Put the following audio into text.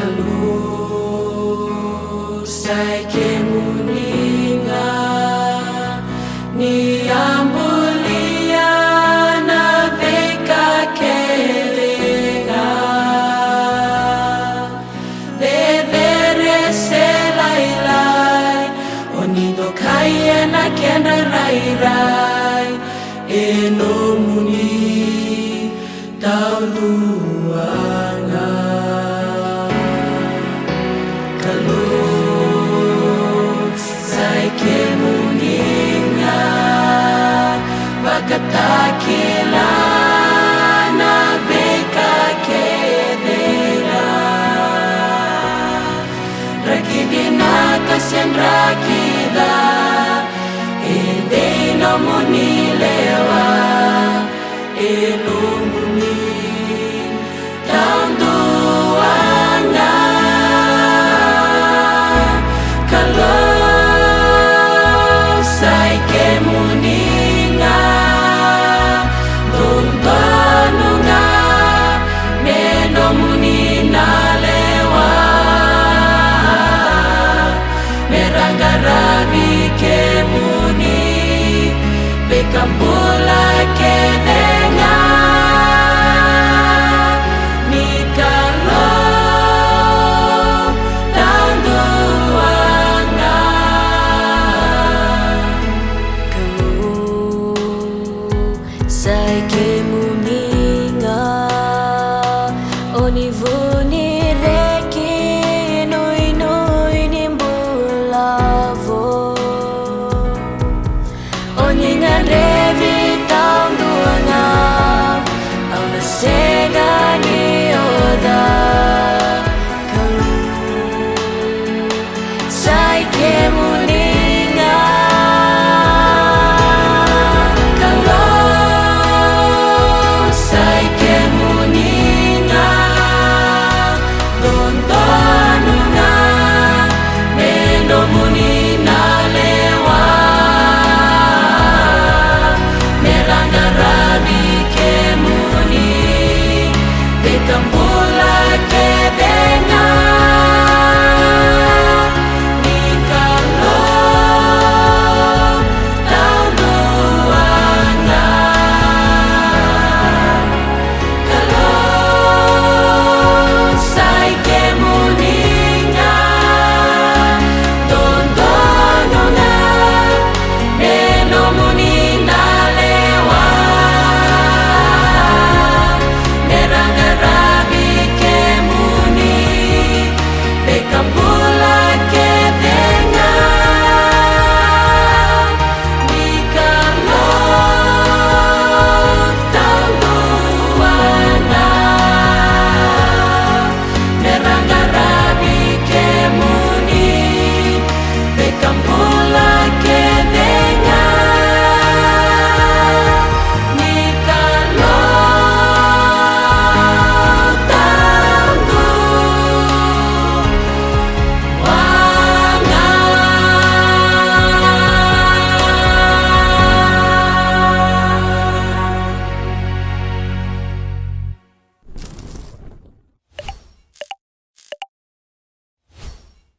Kalur sai ke muninga ni ambulia na veka kerenga vedere se lailai onido kaya na kenda rai rai eno muni tauluanga Katakila na veka kedela rakidina kasyan rakida ede no munilewa eno muni taunduanga kalau sai ke muni Kambula ke dengar ni kalau tahun duanga kamu sai ke muninga onivuni